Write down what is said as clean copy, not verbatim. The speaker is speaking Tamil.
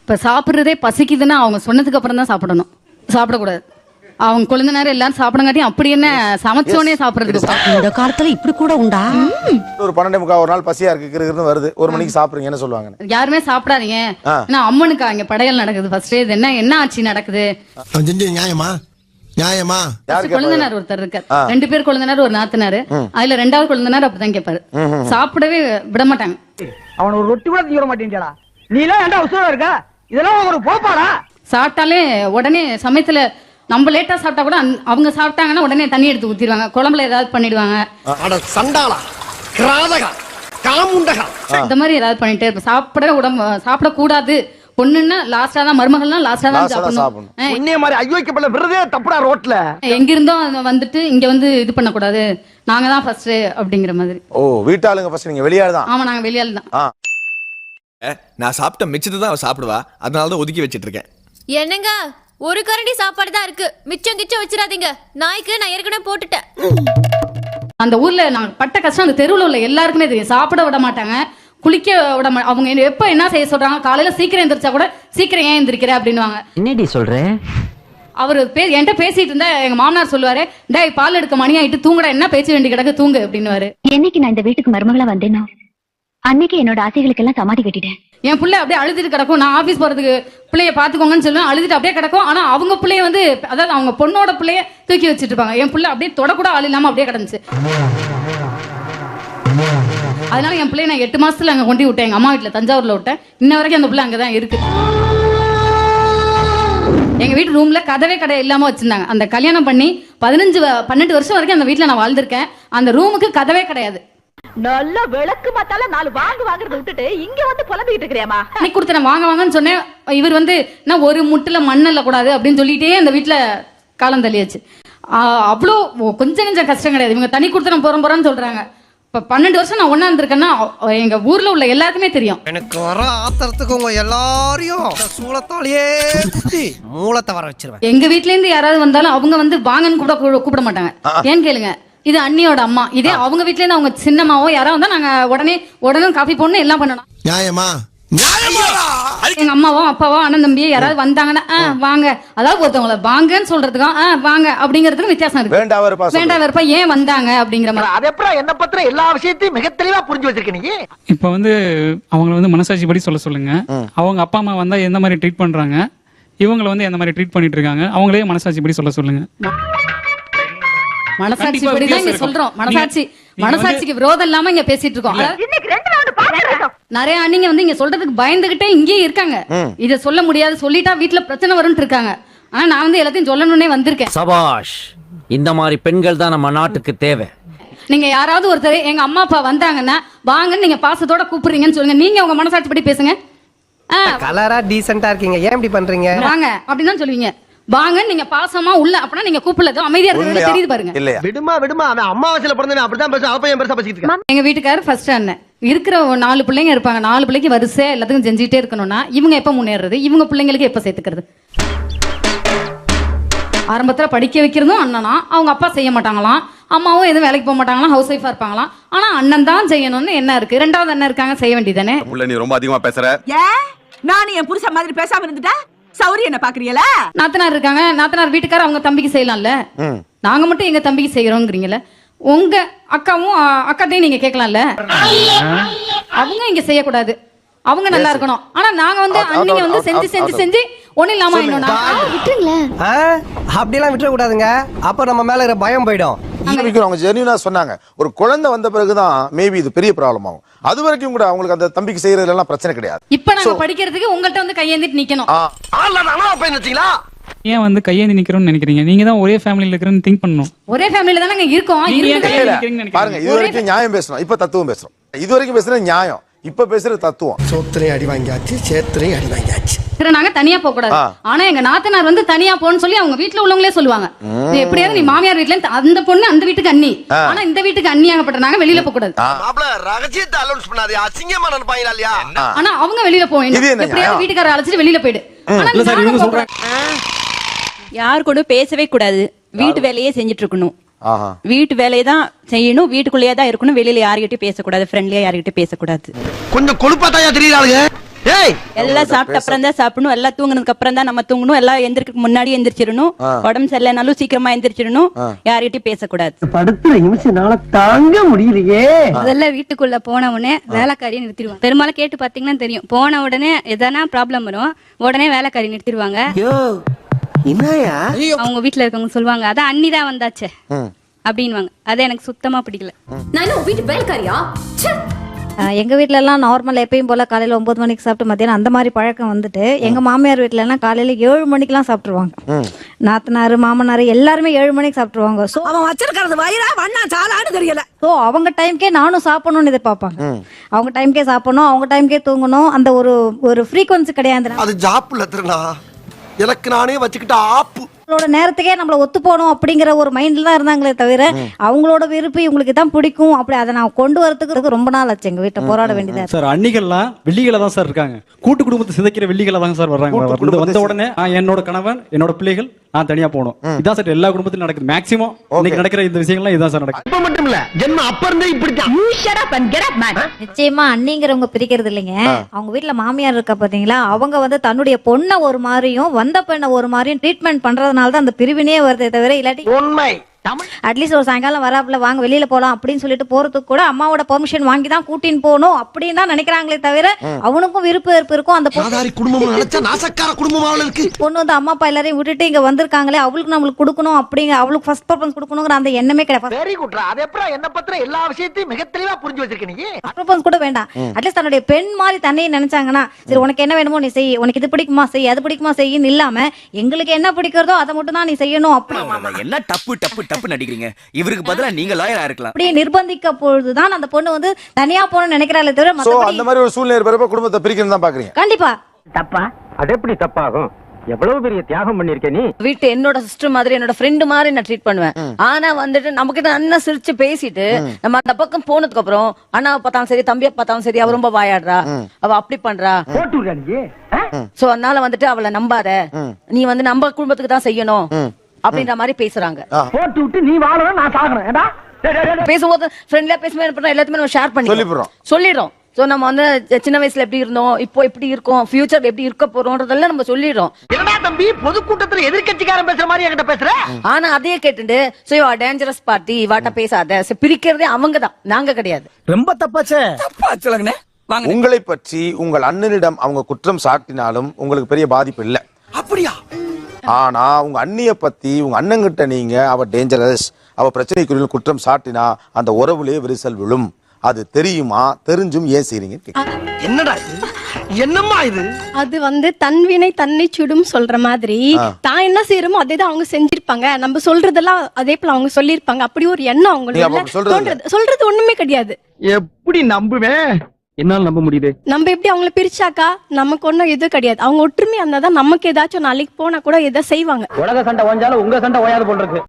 இப்ப சாப்பிடுறதே பசிக்குதுன்னா அவங்க சொன்னதுக்கு அப்புறம் தான் சாப்பிடணும், சாப்பிடக்கூடாது. அவங்க கொழுந்தனாரு எல்லாரும் சாப்பிடங்காட்டி அப்படி என்ன சமைச்சோனே சாப்பிடுறதுக்கு. இந்த காலத்துல இப்படி கூட உண்டா? ஒரு 12:45 ஒரு நாள் பசியா இருக்கு வருது, 1 மணிக்கு சாப்பிடுறீங்க, என்ன சொல்லுவாங்க? யாருமே சாப்பிடாதீங்க, ஏன்னா அம்மனுக்கு அங்க படையல் நடக்குது. ஃபர்ஸ்ட் இது என்ன ஆச்சு நடக்குது? நியாயமா நியாயமா? கொழுந்தனார் ஒருத்தர் இருக்காரு, 2 பேர் கொழுந்தனார், ஒரு நாத்தனாரு. அதுல 2வது கொழுந்தனார் அப்படிதான் கேட்பாரு, சாப்பிடவே விட மாட்டாங்க. அவன் ஒரு ரொட்டி கூட தீர மாட்டேங்கிறா, நீ எல்லாம் ஏன்டா உசுரா இருக்க? இதெல்லாம் ஒரு போப்பாடா. சாப்பிட்டாலே உடனே சமயத்துல நம்ம லேட்டா சாப்பிட்டா கூட அவங்க சாப்பிட்டாங்கன்னா உடனே தண்ணி எடுத்து ஊத்திடுவாங்க, குழம்புல ஏதாவது பண்ணிடுவாங்க. சண்டாளா கிராதகா காமுண்டகா இந்த மாதிரி ஏதாவது பண்ணிட்டே இருப்பேன். சாப்பிடக்கூடாது. பொண்ணுன்னா லாஸ்டா தான், மருமகள்னா லாஸ்டா தான் சாப்பிடணும். உன்னைய மாதிரி ஐயோக்கப்படல விருதே தப்புடா ரோட்ல. எங்க இருந்தோ வந்துட்டு இங்க வந்து இது பண்ணக்கூடாது, நாங்க தான் ஃபர்ஸ்ட் அப்படிங்கிற மாதிரி. ஓ, வீட்டாளுங்க ஃபர்ஸ்ட், நீங்க வெளியாள் தான்? ஆமா, நாங்க வெளியாள் தான். நான் சாப்பிட்ட மிச்சத்தை தான் அவ சாப்பிடுவா, அதனால தான் ஒதுக்கி வச்சிட்டு இருக்கேன். என்னங்க, ஒரு கரண்டி சாப்பாடு தான் இருக்கு, மிச்சம் கிச்சம் வச்சிடாதீங்க. நாய்க்கு நான் ஏற்கனவே போட்டுட்டேன். அந்த ஊர்ல நாங்க பட்ட கஷ்டம் அந்த தெருவுல உள்ள எல்லாருக்குமே தெரியும். சாப்பிட விட மாட்டாங்க, குளிக்க விட மாட்டாங்க. அவங்க எப்ப என்ன செய்ய சொல்றாங்க, காலையில சீக்கிரம் எந்திரிச்சா கூட சீக்கிரம் ஏன் எந்திரிக்கிற அப்படின்னுவாங்க. என்னடி சொல்ற? அவரு என்கிட்ட பேசிட்டு இருந்தா எங்க மாமனார் சொல்லுவாரு, டேய் பால் எடுக்க மணி ஆயிட்டு தூங்குடா, என்ன பேச்சு வேண்டி கிடக்கு, தூங்கு அப்படின்னுவாரு. என்னைக்கு நான் இந்த வீட்டுக்கு மருமகளா வந்தேனோ அன்னைக்கு என்னோட ஆசைகளுக்கு எல்லாம் சமாதி கட்டிட்டேன். என் பிள்ளை அப்படியே அழுதுட்டு கிடக்கும், நான் ஆபீஸ் போறதுக்கு பிள்ளைய பாத்துக்கோங்கன்னு சொல்லுவேன், அழுதுட்டு அப்படியே கிடக்கும். ஆனா அவங்க பிள்ளைய வந்து, அதாவது அவங்க பொண்ணோட பிள்ளைய தூக்கி வச்சிட்டு இருப்பாங்க. என் பிள்ளை அப்படியே தொடக்கூட ஆள் இல்லாம அப்படியே கிடந்துச்சு. அதனால என் பிள்ளைய நான் 8 மாசத்துல அங்க கொண்டு விட்டேன், எங்க அம்மா வீட்டுல தஞ்சாவூர்ல விட்டேன். இன்ன வரைக்கும் அந்த பிள்ளை அங்கதான் இருக்கு. எங்க வீட்டு ரூம்ல கதவே இல்லாம வச்சிருந்தாங்க. அந்த கல்யாணம் பண்ணி 12 வருஷம் வரைக்கும் அந்த வீட்டுல நான் வாழ்ந்திருக்கேன். அந்த ரூமுக்கு கதவே கிடையாது. நல்ல விளக்கு மாத்தால 4 வாங்குறத விட்டுட்டு இங்க வந்து புலம்பிட்டு இருக்கிறியாமா? அன்னைக்கு கொடுத்த நான் வாங்கன்னு சொன்னேன். இவர் வந்து நான் ஒரு முட்டுல மண்ணல்ல கூடாது அப்படின்னு சொல்லிட்டே அந்த வீட்டுல காலம் தள்ளியாச்சு. அவ்வளோ கொஞ்சம் கஷ்டம் கிடையாது. இவங்க தனி கொடுத்து போறோம்னு சொல்றாங்க. இப்ப 12 வருஷம் நான் ஒண்ணா இருந்திருக்கேன்னா எங்க ஊர்ல உள்ள எல்லாருக்குமே தெரியும். எனக்கு வர ஆத்திரத்துக்கு உங்க எல்லாரையும் சூளத்தாலேயே குத்தி மூலத்தை வர வச்சிருவேன். எங்க வீட்ல இருந்து யாராவது வந்தாலும் அவங்க வந்து வாங்கன்னு கூட கூப்பிட மாட்டாங்க. ஏன்னு கேளுங்க, இது அண்ணியோட அம்மா. இதே அவங்க வீட்ல இருந்து அவங்க சின்னம்மாவோ யாராவது வந்தா நாங்க உடனே காஃபி போடணும், எல்லாம் பண்ணணும். நியாயமா? எங்க அம்மாவோ அப்பாவோ அண்ணன் தம்பியோ யாராவது வந்தாங்கன்னா வாங்க, அதாவது ஒருத்தவங்கள வாங்கன்னு சொல்றதுக்கும் வாங்க அப்படிங்கறதுக்கு வித்தியாசம் இருக்கு. வேண்டாம் வெறுப்பா ஏன் வந்தாங்க அப்படிங்கிற மாதிரி. அது எப்படி என்ன பத்திர எல்லா விஷயத்தையும் மிக தெளிவா புரிஞ்சு வச்சிருக்க நீ. இப்ப வந்து அவங்கள வந்து மனசாட்சி படி சொல்லுங்க. அவங்க அப்பா அம்மா வந்தா எந்த மாதிரி ட்ரீட் பண்றாங்க, இவங்களை வந்து எந்த மாதிரி ட்ரீட் பண்ணிட்டு இருக்காங்க, அவங்களே மனசாட்சி படி சொல்லுங்க. மனசாட்சி படி தான் இங்க சொல்றோம். மனசாட்சிக்கு விரோதம் இல்லாம இங்க பேசிட்டு இருக்கோம். நிறைய அண்ணிங்க வந்து இங்க சொல்றதுக்கு பயந்துகிட்டே இங்கே இருக்காங்க. இத சொல்ல முடியாது, சொல்லிட்டா வீட்டுல பிரச்சனை வரும்னு இருக்காங்க. ஆனா நான் வந்து எல்லாத்தையும் சொல்லணும்னே வந்திருக்கேன். சபாஷ், இந்த மாதிரி பெண்கள் தான் நம்ம நாட்டுக்கு தேவை. நீங்க யாராவது ஒருத்தர் எங்க அம்மா அப்பா வந்தாங்கன்னா வாங்கன்னு நீங்க பாசத்தோட கூப்பிடுறீங்கன்னு சொல்லுங்க. நீங்க உங்க மனசாட்சி படி பேசுங்க. கலரா டீசென்ட்டா இருக்கீங்க, ஏன் இப்படி பண்றீங்க? வாங்க அப்படின்னு தான் சொல்லுவீங்க. வாங்க நீங்க பாசமா உள்ள அப்படின்னா நீங்க கூப்பிடல, அமைதியா இருக்கிறது தெரியுது பாருங்க. விடுமா அவன் அம்மாவாசையில பிறந்தவன் அப்படிதான் பேசுவான். அப்ப ஏன் பெருசா பேசிட்டு இருக்கான்? எங்க வீட்டுக்காரர் ஃபர்ஸ்ட் அண்ணன் இருக்கிற 4 பிள்ளைங்க இருப்பாங்க. 4 பிள்ளைக்கு வரிசை எல்லாத்துக்கும் செஞ்சுட்டே இருக்கணும்னா இவங்க எப்ப முன்னேறது, இவங்க பிள்ளைங்களுக்கு எப்ப சேர்த்துக்கிறது? ஆரம்பத்துல படிக்க வைக்கிறதும் அண்ணனா, அவங்க அப்பா செய்ய மாட்டாங்களாம், அம்மாவும் எதுவும் வேலைக்கு போக மாட்டாங்களாம், ஹவுஸ் ஒய்ஃபா இருப்பாங்களாம். ஆனா அண்ணன் தான் செய்யணும்னு என்ன இருக்கு? 2வது அண்ணன் இருக்காங்க, செய்ய வேண்டியதானே. நீ ரொம்ப அதிகமா பேசுற. நான் என் புருஷன் மாதிரி பேசாம இருந்துட்டா சௌரி என்ன பாக்குறீங்களா? நாத்தனார் இருக்காங்க, நாத்தனார் வீட்டுக்கார அவங்க தம்பிக்கு செய்யலாம்ல, நாங்க மட்டும் எங்க தம்பிக்கு செய்யறோங்கிறீங்கல்ல. உங்க அக்காவும் அக்காத்தையும் நீங்க கேட்கலாம்ல. அவங்க இங்க செய்யக்கூடாது, அவங்க நல்லா இருக்கணும். ஆனா நாங்க வந்து அன்னிங்க வந்து செஞ்சு ஒண்ணு இல்லாம விட்டுருங்களேன். அப்படியெல்லாம் விட்டுற கூடாதுங்க, அப்ப நம்ம மேல இருக்கிற பயம் போயிடும். அவங்க ஜெனியூனா சொன்னாங்க, ஒரு குழந்தை வந்த பிறகுதான் மேபி இது பெரிய ப்ராப்ளம் ஆகும். அது வரைக்கும் கூட அவங்களுக்கு அந்த தம்பிக்கு செய்யறதுல எல்லாம் பிரச்சனை கிடையாது. இப்ப நாங்க படிக்கிறதுக்கு உங்கள்ட்ட வந்து கையேந்திட்டு நிக்கணும். ஏன் வந்து கையேந்தி நிக்கிறோம்னு நினைக்கிறீங்க? நீங்க தான் ஒரே ஃபேமிலில இருக்கிறன்னு திங்க் பண்ணணும். ஒரே ஃபேமிலில தான் நாங்க இருக்கோம். பாருங்க, இது வரைக்கும் நியாயம் பேசணும், இப்ப தத்துவம் பேசுறோம். இது வரைக்கும் பேசுறது நியாயம், இப்ப பேசுறது தத்துவம். சோத்திரை அடி வாங்கியாச்சு, சேத்திரை அடி வாங்கியாச்சு. நாங்க தனியா போக கூடாது. ஆனா எங்க நாத்தனார் வந்து தனியா போன்னு சொல்லி அவங்க வீட்டுல உள்ளவங்களே சொல்லுவாங்க, எப்படியாவது நீ மாமியார் வீட்டுல அந்த பொண்ணு அந்த வீட்டுக்கு அண்ணி, ஆனா இந்த வீட்டுக்கு அண்ணியாகப்பட்ட நாங்க வெளியில போக கூடாது. ரகசியத்தை அலௌன்ஸ் பண்ணாதே, அசிங்கமா நினைப்பாங்களா இல்லையா? ஆனா அவங்க வெளியில போவேன், எப்படியாவது வீட்டுக்காரரை அழைச்சிட்டு வெளியில போயிடு. யார் கூட பேசவே கூடாது, வீட்டு வேலையே செஞ்சுட்டு இருக்கணும். வீட்டு வேலையை தான் செய்யணும், வீட்டுக்குள்ளேயே தான் இருக்கணும், வெளியில யார்கிட்டயும் பேசக்கூடாது, ஃப்ரெண்ட்லியா யார்கிட்டயும் பேசக்கூடாது. கொஞ்சம் கொழுப்பாத்தாயா தெரியறாளுங்க. எல்லாம் சாப்பிட்ட அப்புறம் தான் சாப்பிடணும், எல்லாம் தூங்குனதுக்கு அப்புறம் தான் நம்ம தூங்கணும், எல்லாம் எந்திரிக்கிறதுக்கு முன்னாடி எந்திரிச்சிடணும், உடம்பு சரியில்லைனாலும் சீக்கிரமா எந்திரிச்சிடணும், யார்கிட்டயும் பேசக்கூடாது. படுத்துற நிமிஷம்னால தாங்க முடியலையே. முதல்ல வீட்டுக்குள்ள போன உடனே வேலைக்காரியை நிறுத்திடுவாங்க. பெரும்பாலும் கேட்டு பாத்தீங்கன்னா தெரியும், போன உடனே எதனா ப்ராப்ளம் வரும், உடனே வேலைக்காரி நிறுத்திடுவாங்க. அவங்க வீட்டுல இருக்கவங்க சொல்லுவாங்க, அதான் அண்ணி தான் வந்தாச்சே அப்படின்வாங்க. அது எனக்கு சுத்தமா பிடிக்கல. நான் வீட்டு வேலைக்காரியா? எங்க வீட்ல எல்லாம் நார்மல் எப்பயும் போல காலையில 9 மணிக்கு சாப்பிட்டு மத்தியானம் அந்த மாதிரி பழக்கம் வந்துட்டு, எங்க மாமியார் வீட்ல எல்லாம் காலையில 7 மணிக்கெல்லாம் சாப்பிட்டுருவாங்க. நாத்தனாரு மாமனாரு எல்லாருமே 7 மணிக்கு சாப்பிட்டுருவாங்க. சோ அவன் வச்சிருக்கிறது வயிறா வண்ணா சாலான்னு தெரியல. ஸோ அவங்க டைம்க்கே நானும் சாப்பிடணும்னு எதிர்பார்ப்பாங்க. அவங்க டைம்க்கே சாப்பிடணும், அவங்க டைம்க்கே தூங்கணும். அந்த ஒரு ஃப்ரீக்வன்சி கிடையாது. அது ஜாப்புல திருநா எனக்கு நானே வச்சுக்கிட்ட ஆப்பு. அவங்களோட நேரத்துக்கே நம்மள ஒத்து போகணும் அப்படிங்கிற ஒரு மைண்ட்ல தான் இருந்தாங்களே தவிர, அவங்களோட விருப்பம் இவங்களுக்கு தான் பிடிக்கும் அப்படி அதை நான் கொண்டு வரதுக்கு ரொம்ப நாள் ஆச்சு. எங்க வீட்டை போராட வேண்டியதா சார் அன்னிகள்லாம் வெள்ளிகளை தான் சார் இருக்காங்க. கூட்டு குடும்பத்தை சிதைக்கிற வெள்ளிகளை தான் சார் வர்றாங்க. வந்த உடனே என்னோட கணவன் என்னோட பிள்ளைகள் நான் தனியா போகணும். இதான் சார் எல்லா குடும்பத்திலும் நடக்குது. மேக்ஸிமம் இன்னைக்கு நடக்கிற இந்த விஷயங்கள்லாம் இதான் சார் நடக்குது. இப்ப மட்டும் இல்ல, ஜென்ம அப்ப இருந்தே இப்படித்தான். நிச்சயமா அண்ணிங்கிறவங்க பிரிக்கிறது இல்லைங்க. அவங்க வீட்டுல மாமியார் இருக்கா பாத்தீங்களா, அவங்க வந்து தன்னுடைய பொண்ணை ஒரு மாதிரியும் வந்த பெண்ணை ஒரு மாதிரியும் ட்ரீட்மெண்ட் பண்றதுனால தான் அந்த பிரிவினே வருதே தவிர, இல்லாட்டி உண்மை அட்லீஸ்ட் ஒரு சாயங்காலம் வராப்புல வாங்க வெளியில போலாம் அப்படின்னு சொல்லிட்டு போறதுக்கு கூட அம்மாவோட பெர்மிஷன் வாங்கி தான் கூட்டின்னு போகணும் அப்படின்னு தான் நினைக்கிறாங்களே தவிர, அவனுக்கும் விருப்பம் இருக்கும். அந்த குடும்பம் நினைச்சா நாசக்கார குடும்பமாவல இருக்கு. பொண்ணு வந்து அம்மா அப்பா எல்லாரையும் விட்டுட்டு இங்க வந்திருக்காங்களே, அவளுக்கு நம்மளுக்கு கொடுக்கணும் அப்படிங்க, அவளுக்கு ஃபர்ஸ்ட் ப்ரிஃபரன்ஸ் கொடுக்கணுங்கிற அந்த எண்ணமே கிடையாது. Very good. அது எப்பறம் என்ன பத்திர எல்லா விஷயத்தையும் மிக தெளிவா புரிஞ்சு வச்சிருக்க நீ. ப்ரிஃபரன்ஸ் கூட வேண்டாம். அட்லீஸ்ட் தன்னுடைய பெண் மாதிரி தன்னையே நினைச்சாங்கன்னா, சரி உனக்கு என்ன வேணுமோ நீ செய், உனக்கு இது பிடிக்குமா செய், அது பிடிக்குமா செய்யின்னு இல்லாம எங்களுக்கு என்ன பிடிக்கிறதோ அதை மட்டும் தான் நீ செய்யணும் அப்படி என்ன டப்பு நடிக்கிறீங்க? இவருக்கு பதிலா நீங்க லாயரா இருக்கலாம். அப்படியே நிர்பந்திக்க பொழுதுதான் அந்த பொண்ணு வந்து தனியா போகணும்னு நினைக்கிறாளே தவிர, சோ அந்த மாதிரி ஒரு சூழ்நிலை இருப்ப குடும்பத்தை பிரிக்கணும் தான் பாக்குறீங்க. கண்டிப்பா தப்பா? அது எப்படி தப்பாகும்? எவ்வளவு பெரிய தியாகம் பண்ணிருக்க நீ. வீட்டு என்னோட சிஸ்டர் மாதிரி என்னோட ஃப்ரெண்டு மாதிரி நான் ட்ரீட் பண்ணுவேன். ஆனா வந்துட்டு நமக்கு நல்லா சிரிச்சு பேசிட்டு நம்ம அந்த பக்கம் போனதுக்கு அப்புறம் அண்ணாவை பார்த்தாலும் சரி தம்பியை பார்த்தாலும் சரி, அவ ரொம்ப வாயாடுறா, அவ அப்படி பண்றா, சோ அதனால வந்துட்டு அவளை நம்பாத, நீ வந்து நம்ம குடும்பத்துக்கு தான் செய்யணும் அப்படின்ற மாதிரி பேசுறாங்க. போட்டு விட்டு நீ வாழணும் நான் சாகணும். ஏடா பேசும்போது ஃப்ரெண்ட்லியா பேசும்போது எல்லாத்தையுமே நம்ம ஷேர் பண்ணி சொல்லிடுறோம். சோ நம்ம வந்து சின்ன வயசுல எப்படி இருந்தோம், இப்போ எப்படி இருக்கோம், ஃபியூச்சர் எப்படி இருக்க போறோம்ன்றதெல்லாம் நம்ம சொல்லிடுறோம். என்னடா தம்பி பொதுக்கூட்டத்துல எதிர்க்கட்சிக்காரன் பேசுற மாதிரி என்கிட்ட பேசுற? ஆனா அதையே கேட்டுட்டு சோ டேஞ்சரஸ் பார்ட்டி வாட்ட பேசாத, பிரிக்கிறதே அவங்கதான், நாங்க கிடையாது. ரொம்ப தப்பாச்சே. உங்களை பற்றி உங்கள் அண்ணனிடம் அவங்க குற்றம் சாட்டினாலும் உங்களுக்கு பெரிய பாதிப்பு இல்ல. அப்படியா? ஆனா உங்க அண்ணிய பத்தி உங்க அண்ணங்கிட்ட நீங்க அவ டேஞ்சரஸ், அவ பிரச்சனைக்குரிய குற்றம் சாட்டினா அந்த உறவுலயே விரிசல் விழும். அது தெரியுமா? தெரிஞ்சும் ஏன் செய்றீங்க? என்னடா என்னம்மா இது? அது வந்து தன்வினை தன்னை சுடும் சொல்ற மாதிரி, தான் என்ன செய்யறோமோ அதே தான் அவங்க செஞ்சிருப்பாங்க, நம்ம சொல்றதெல்லாம் அதே போல அவங்க சொல்லிருப்பாங்க. அப்படி ஒரு எண்ணம் அவங்களுக்கு சொல்றது ஒண்ணுமே கிடையாது. எப்படி நம்புவேன்? என்னால நம்ப முடியுது. நம்ம எப்படி அவங்கள பிரிச்சாக்கா நமக்கு ஒண்ணும் இது கிடையாது. அவங்க ஒற்றுமையா இருந்தாதான் நமக்கு ஏதாச்சும் நாளைக்கு போனா கூட எதை செய்வாங்க. உலக சண்டை ஓஞ்சாலும் உங்க சண்டை ஓயாது போல் இருக்கு.